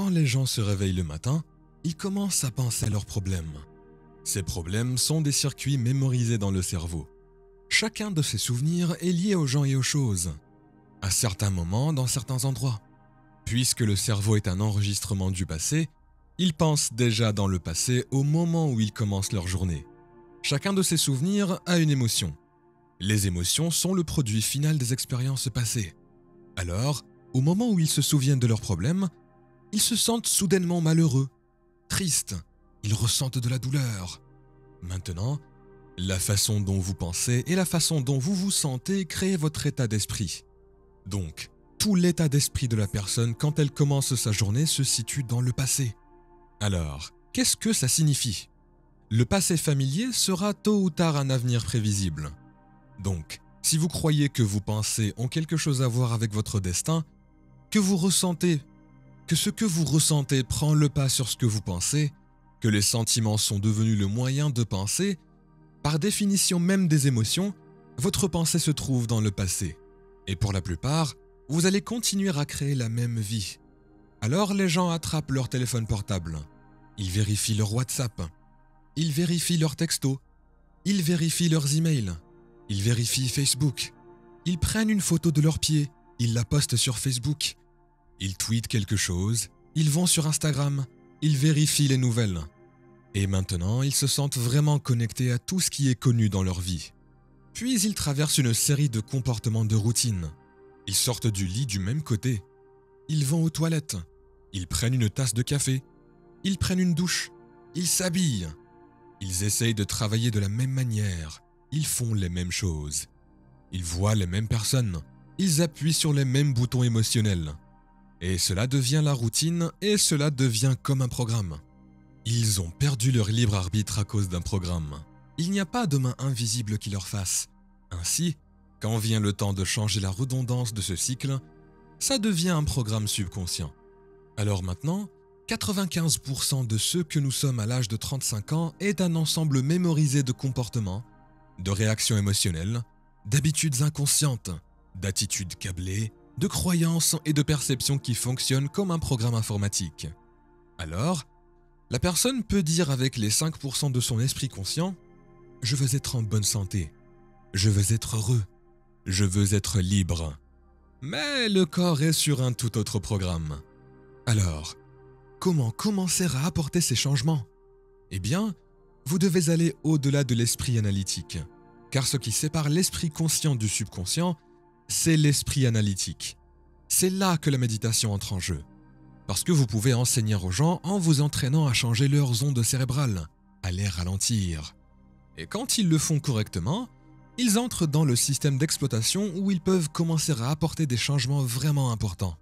Quand les gens se réveillent le matin, ils commencent à penser à leurs problèmes. Ces problèmes sont des circuits mémorisés dans le cerveau. Chacun de ces souvenirs est lié aux gens et aux choses, à certains moments, dans certains endroits. Puisque le cerveau est un enregistrement du passé, ils pensent déjà dans le passé au moment où ils commencent leur journée. Chacun de ces souvenirs a une émotion. Les émotions sont le produit final des expériences passées. Alors, au moment où ils se souviennent de leurs problèmes, ils se sentent soudainement malheureux, tristes, ils ressentent de la douleur. Maintenant, la façon dont vous pensez et la façon dont vous vous sentez créent votre état d'esprit. Donc, tout l'état d'esprit de la personne quand elle commence sa journée se situe dans le passé. Alors, qu'est-ce que ça signifie ? Le passé familier sera tôt ou tard un avenir prévisible. Donc, si vous croyez que vos pensées ont quelque chose à voir avec votre destin, que ce que vous ressentez prend le pas sur ce que vous pensez, que les sentiments sont devenus le moyen de penser, par définition même des émotions, votre pensée se trouve dans le passé. Et pour la plupart, vous allez continuer à créer la même vie. Alors les gens attrapent leur téléphone portable, ils vérifient leur WhatsApp, ils vérifient leurs textos, ils vérifient leurs emails, ils vérifient Facebook, ils prennent une photo de leurs pieds, ils la postent sur Facebook, ils tweetent quelque chose, ils vont sur Instagram, ils vérifient les nouvelles. Et maintenant, ils se sentent vraiment connectés à tout ce qui est connu dans leur vie. Puis ils traversent une série de comportements de routine. Ils sortent du lit du même côté. Ils vont aux toilettes. Ils prennent une tasse de café. Ils prennent une douche. Ils s'habillent. Ils essayent de travailler de la même manière. Ils font les mêmes choses. Ils voient les mêmes personnes. Ils appuient sur les mêmes boutons émotionnels. Et cela devient la routine et cela devient comme un programme. Ils ont perdu leur libre arbitre à cause d'un programme. Il n'y a pas de main invisible qui leur fasse. Ainsi, quand vient le temps de changer la redondance de ce cycle, ça devient un programme subconscient. Alors maintenant, 95% de ceux que nous sommes à l'âge de 35 ans est un ensemble mémorisé de comportements, de réactions émotionnelles, d'habitudes inconscientes, d'attitudes câblées, de croyances et de perceptions qui fonctionnent comme un programme informatique. Alors, la personne peut dire avec les 5% de son esprit conscient « Je veux être en bonne santé, je veux être heureux, je veux être libre ». Mais le corps est sur un tout autre programme. Alors, comment commencer à apporter ces changements ? Eh bien, vous devez aller au-delà de l'esprit analytique, car ce qui sépare l'esprit conscient du subconscient, c'est l'esprit analytique. C'est là que la méditation entre en jeu. Parce que vous pouvez enseigner aux gens en vous entraînant à changer leurs ondes cérébrales, à les ralentir. Et quand ils le font correctement, ils entrent dans le système d'exploitation où ils peuvent commencer à apporter des changements vraiment importants.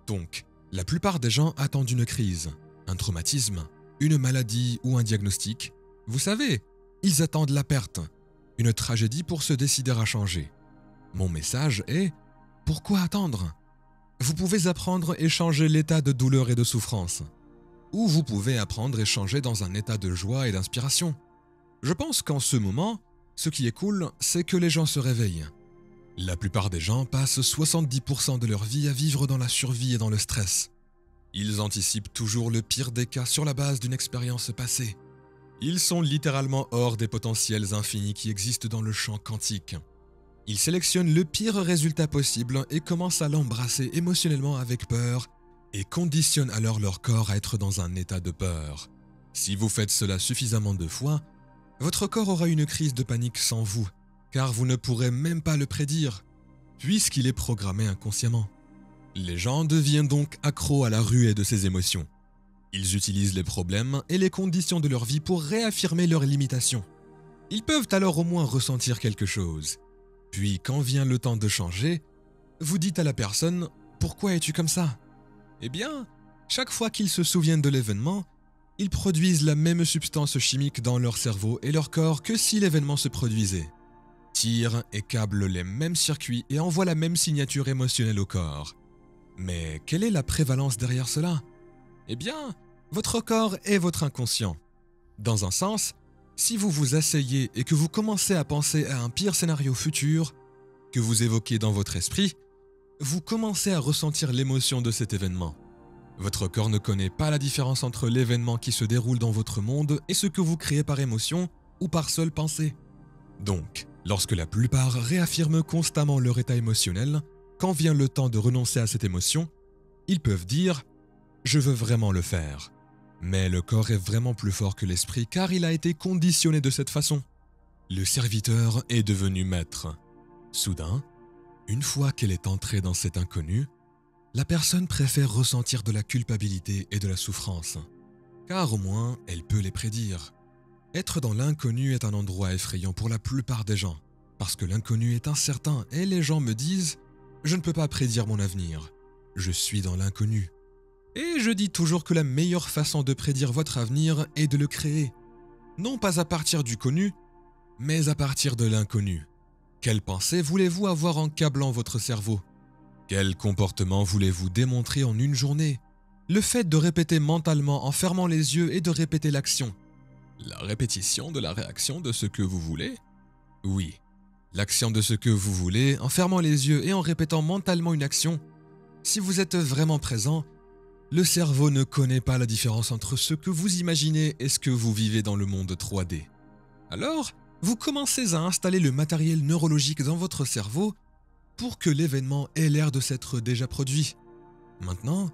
Donc, la plupart des gens attendent une crise, un traumatisme, une maladie ou un diagnostic. Vous savez, ils attendent la perte, une tragédie pour se décider à changer. Mon message est « Pourquoi attendre ?» Vous pouvez apprendre et changer l'état de douleur et de souffrance. Ou vous pouvez apprendre et changer dans un état de joie et d'inspiration. Je pense qu'en ce moment, ce qui est cool, c'est que les gens se réveillent. La plupart des gens passent 70% de leur vie à vivre dans la survie et dans le stress. Ils anticipent toujours le pire des cas sur la base d'une expérience passée. Ils sont littéralement hors des potentiels infinis qui existent dans le champ quantique. Ils sélectionnent le pire résultat possible et commencent à l'embrasser émotionnellement avec peur et conditionnent alors leur corps à être dans un état de peur. Si vous faites cela suffisamment de fois, votre corps aura une crise de panique sans vous, car vous ne pourrez même pas le prédire, puisqu'il est programmé inconsciemment. Les gens deviennent donc accros à la ruée de ces émotions. Ils utilisent les problèmes et les conditions de leur vie pour réaffirmer leurs limitations. Ils peuvent alors au moins ressentir quelque chose. Puis, quand vient le temps de changer, vous dites à la personne « Pourquoi es-tu comme ça ?» Eh bien, chaque fois qu'ils se souviennent de l'événement, ils produisent la même substance chimique dans leur cerveau et leur corps que si l'événement se produisait. Tirent et câblent les mêmes circuits et envoient la même signature émotionnelle au corps. Mais quelle est la prévalence derrière cela ? Eh bien, votre corps est votre inconscient. Dans un sens, si vous vous asseyez et que vous commencez à penser à un pire scénario futur, que vous évoquez dans votre esprit, vous commencez à ressentir l'émotion de cet événement. Votre corps ne connaît pas la différence entre l'événement qui se déroule dans votre monde et ce que vous créez par émotion ou par seule pensée. Donc, lorsque la plupart réaffirment constamment leur état émotionnel, quand vient le temps de renoncer à cette émotion, ils peuvent dire « je veux vraiment le faire ». Mais le corps est vraiment plus fort que l'esprit car il a été conditionné de cette façon. Le serviteur est devenu maître. Soudain, une fois qu'elle est entrée dans cet inconnu, la personne préfère ressentir de la culpabilité et de la souffrance, car au moins elle peut les prédire. Être dans l'inconnu est un endroit effrayant pour la plupart des gens, parce que l'inconnu est incertain et les gens me disent « je ne peux pas prédire mon avenir, je suis dans l'inconnu ». Et je dis toujours que la meilleure façon de prédire votre avenir est de le créer. Non pas à partir du connu, mais à partir de l'inconnu. Quelle pensée voulez-vous avoir en câblant votre cerveau ? Quel comportement voulez-vous démontrer en une journée ? Le fait de répéter mentalement en fermant les yeux et de répéter l'action. La répétition de la réaction de ce que vous voulez ? Oui, l'action de ce que vous voulez en fermant les yeux et en répétant mentalement une action. Si vous êtes vraiment présent, le cerveau ne connaît pas la différence entre ce que vous imaginez et ce que vous vivez dans le monde 3D. Alors, vous commencez à installer le matériel neurologique dans votre cerveau pour que l'événement ait l'air de s'être déjà produit. Maintenant,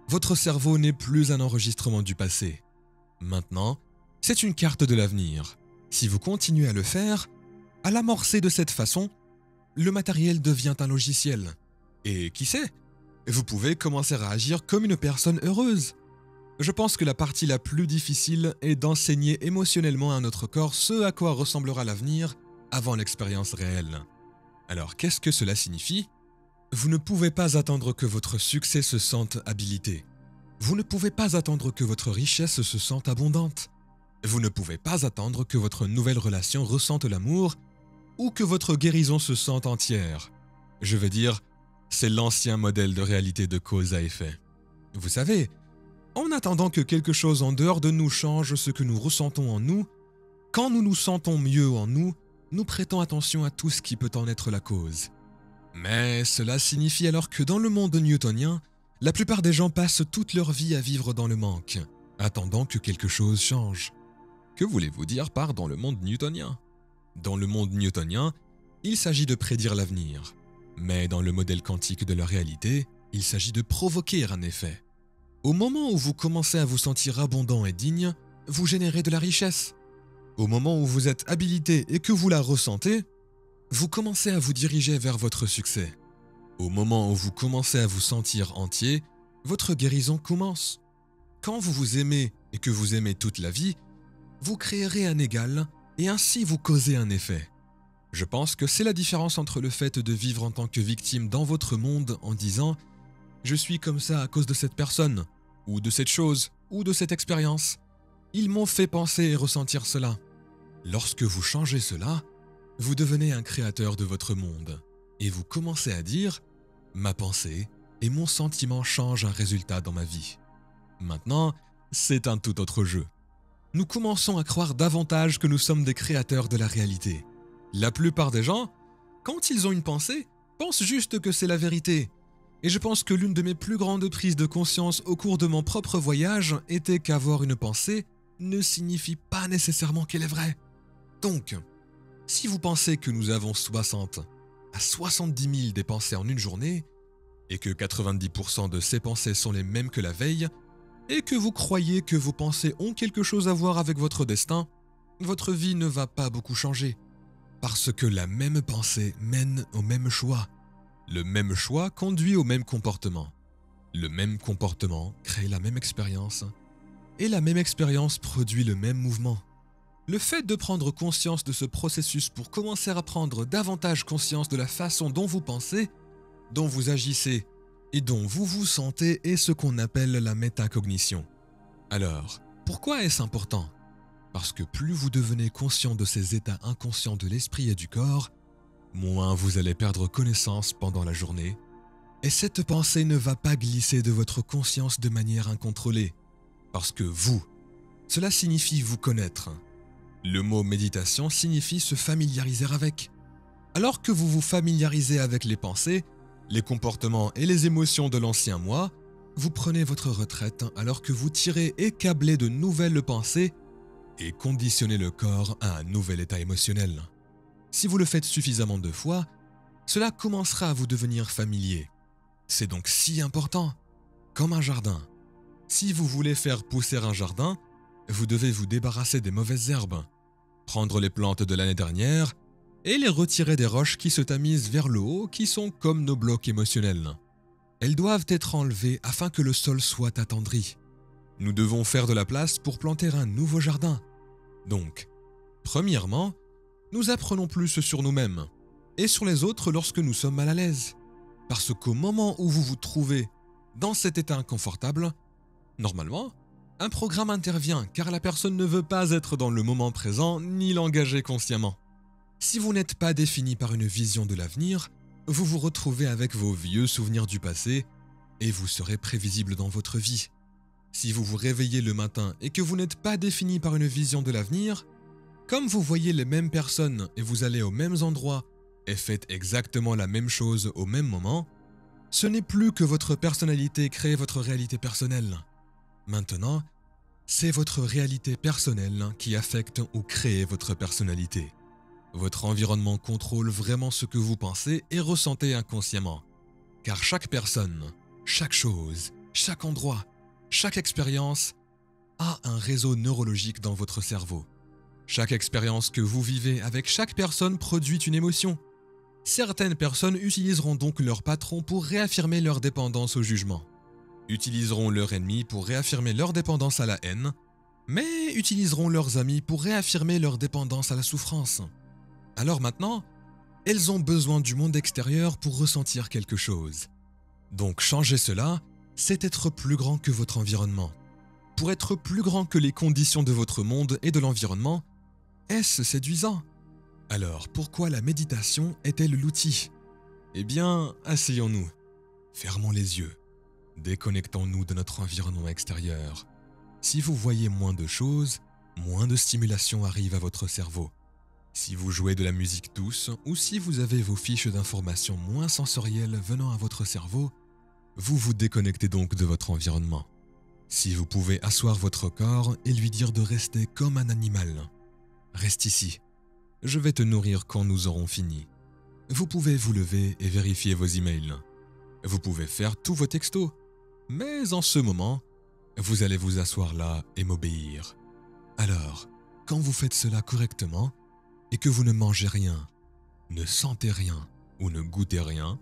votre cerveau n'est plus un enregistrement du passé. Maintenant, c'est une carte de l'avenir. Si vous continuez à le faire, à l'amorcer de cette façon, le matériel devient un logiciel. Et qui sait ? Vous pouvez commencer à agir comme une personne heureuse. Je pense que la partie la plus difficile est d'enseigner émotionnellement à notre corps ce à quoi ressemblera l'avenir avant l'expérience réelle. Alors, qu'est-ce que cela signifie ? Vous ne pouvez pas attendre que votre succès se sente habilité. Vous ne pouvez pas attendre que votre richesse se sente abondante. Vous ne pouvez pas attendre que votre nouvelle relation ressente l'amour ou que votre guérison se sente entière. Je veux dire, c'est l'ancien modèle de réalité de cause à effet. Vous savez, en attendant que quelque chose en dehors de nous change ce que nous ressentons en nous, quand nous nous sentons mieux en nous, nous prêtons attention à tout ce qui peut en être la cause. Mais cela signifie alors que dans le monde newtonien, la plupart des gens passent toute leur vie à vivre dans le manque, attendant que quelque chose change. Que voulez-vous dire par « dans le monde newtonien » ? Dans le monde newtonien, il s'agit de prédire l'avenir. Mais dans le modèle quantique de la réalité, il s'agit de provoquer un effet. Au moment où vous commencez à vous sentir abondant et digne, vous générez de la richesse. Au moment où vous êtes habilité et que vous la ressentez, vous commencez à vous diriger vers votre succès. Au moment où vous commencez à vous sentir entier, votre guérison commence. Quand vous vous aimez et que vous aimez toute la vie, vous créerez un égal et ainsi vous causez un effet. Je pense que c'est la différence entre le fait de vivre en tant que victime dans votre monde en disant « je suis comme ça à cause de cette personne » ou de cette chose ou de cette expérience. Ils m'ont fait penser et ressentir cela. Lorsque vous changez cela, vous devenez un créateur de votre monde et vous commencez à dire « ma pensée et mon sentiment changent un résultat dans ma vie ». Maintenant, c'est un tout autre jeu. Nous commençons à croire davantage que nous sommes des créateurs de la réalité. La plupart des gens, quand ils ont une pensée, pensent juste que c'est la vérité. Et je pense que l'une de mes plus grandes prises de conscience au cours de mon propre voyage était qu'avoir une pensée ne signifie pas nécessairement qu'elle est vraie. Donc, si vous pensez que nous avons 60 à 70 000 des pensées en une journée, et que 90% de ces pensées sont les mêmes que la veille, et que vous croyez que vos pensées ont quelque chose à voir avec votre destin, votre vie ne va pas beaucoup changer. Parce que la même pensée mène au même choix. Le même choix conduit au même comportement. Le même comportement crée la même expérience. Et la même expérience produit le même mouvement. Le fait de prendre conscience de ce processus pour commencer à prendre davantage conscience de la façon dont vous pensez, dont vous agissez et dont vous vous sentez est ce qu'on appelle la métacognition. Alors, pourquoi est-ce important ? Parce que plus vous devenez conscient de ces états inconscients de l'esprit et du corps, moins vous allez perdre connaissance pendant la journée, et cette pensée ne va pas glisser de votre conscience de manière incontrôlée, parce que vous, cela signifie vous connaître. Le mot méditation signifie se familiariser avec. Alors que vous vous familiarisez avec les pensées, les comportements et les émotions de l'ancien moi, vous prenez votre retraite alors que vous tirez et câblez de nouvelles pensées et conditionnez le corps à un nouvel état émotionnel. Si vous le faites suffisamment de fois, cela commencera à vous devenir familier. C'est donc si important, comme un jardin. Si vous voulez faire pousser un jardin, vous devez vous débarrasser des mauvaises herbes, prendre les plantes de l'année dernière et les retirer des roches qui se tamisent vers le haut, qui sont comme nos blocs émotionnels. Elles doivent être enlevées afin que le sol soit attendri. Nous devons faire de la place pour planter un nouveau jardin. Donc, premièrement, nous apprenons plus sur nous-mêmes et sur les autres lorsque nous sommes mal à l'aise. Parce qu'au moment où vous vous trouvez dans cet état inconfortable, normalement, un programme intervient car la personne ne veut pas être dans le moment présent ni l'engager consciemment. Si vous n'êtes pas défini par une vision de l'avenir, vous vous retrouvez avec vos vieux souvenirs du passé et vous serez prévisible dans votre vie. Si vous vous réveillez le matin et que vous n'êtes pas défini par une vision de l'avenir, comme vous voyez les mêmes personnes et vous allez aux mêmes endroits et faites exactement la même chose au même moment, ce n'est plus que votre personnalité crée votre réalité personnelle. Maintenant, c'est votre réalité personnelle qui affecte ou crée votre personnalité. Votre environnement contrôle vraiment ce que vous pensez et ressentez inconsciemment. Car chaque personne, chaque chose, chaque endroit, chaque expérience a un réseau neurologique dans votre cerveau. Chaque expérience que vous vivez avec chaque personne produit une émotion. Certaines personnes utiliseront donc leur patron pour réaffirmer leur dépendance au jugement. Utiliseront leur ennemi pour réaffirmer leur dépendance à la haine, mais utiliseront leurs amis pour réaffirmer leur dépendance à la souffrance. Alors maintenant, elles ont besoin du monde extérieur pour ressentir quelque chose. Donc changer cela, c'est être plus grand que votre environnement. Pour être plus grand que les conditions de votre monde et de l'environnement, est-ce séduisant? Alors pourquoi la méditation est-elle l'outil? Eh bien, asseyons-nous, fermons les yeux, déconnectons-nous de notre environnement extérieur. Si vous voyez moins de choses, moins de stimulation arrive à votre cerveau. Si vous jouez de la musique douce ou si vous avez vos fiches d'informations moins sensorielles venant à votre cerveau, vous vous déconnectez donc de votre environnement. Si vous pouvez asseoir votre corps et lui dire de rester comme un animal, reste ici, je vais te nourrir quand nous aurons fini. Vous pouvez vous lever et vérifier vos emails. Vous pouvez faire tous vos textos, mais en ce moment, vous allez vous asseoir là et m'obéir. Alors, quand vous faites cela correctement, et que vous ne mangez rien, ne sentez rien ou ne goûtez rien,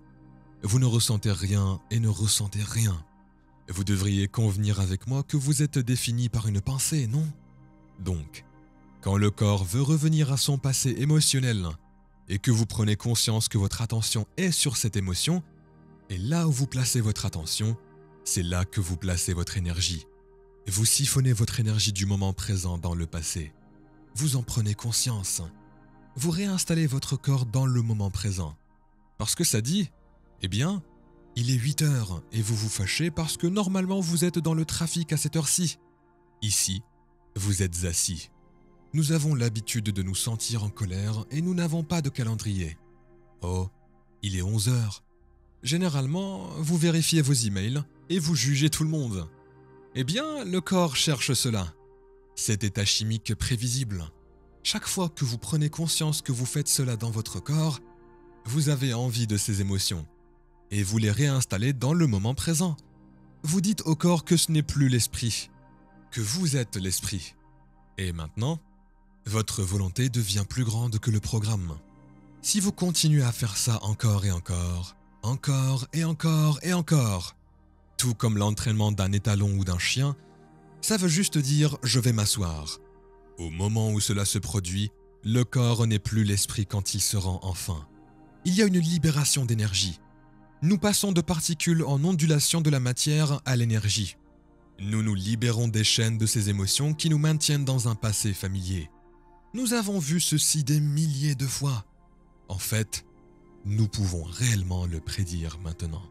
vous ne ressentez rien et ne ressentez rien. Vous devriez convenir avec moi que vous êtes défini par une pensée, non? Donc, quand le corps veut revenir à son passé émotionnel et que vous prenez conscience que votre attention est sur cette émotion, et là où vous placez votre attention, c'est là que vous placez votre énergie. Vous siphonnez votre énergie du moment présent dans le passé. Vous en prenez conscience. Vous réinstallez votre corps dans le moment présent. Parce que ça dit, eh bien, il est 8 heures et vous vous fâchez parce que normalement vous êtes dans le trafic à cette heure-ci. Ici, vous êtes assis. Nous avons l'habitude de nous sentir en colère et nous n'avons pas de calendrier. Oh, il est 11 heures. Généralement, vous vérifiez vos emails et vous jugez tout le monde. Eh bien, le corps cherche cela. Cet état chimique prévisible. Chaque fois que vous prenez conscience que vous faites cela dans votre corps, vous avez envie de ces émotions et vous les réinstallez dans le moment présent. Vous dites au corps que ce n'est plus l'esprit, que vous êtes l'esprit. Et maintenant, votre volonté devient plus grande que le programme. Si vous continuez à faire ça encore et encore, encore et encore et encore, tout comme l'entraînement d'un étalon ou d'un chien, ça veut juste dire « je vais m'asseoir ». Au moment où cela se produit, le corps n'est plus l'esprit quand il se rend enfin. Il y a une libération d'énergie. Nous passons de particules en ondulation de la matière à l'énergie. Nous nous libérons des chaînes de ces émotions qui nous maintiennent dans un passé familier. Nous avons vu ceci des milliers de fois. En fait, nous pouvons réellement le prédire maintenant.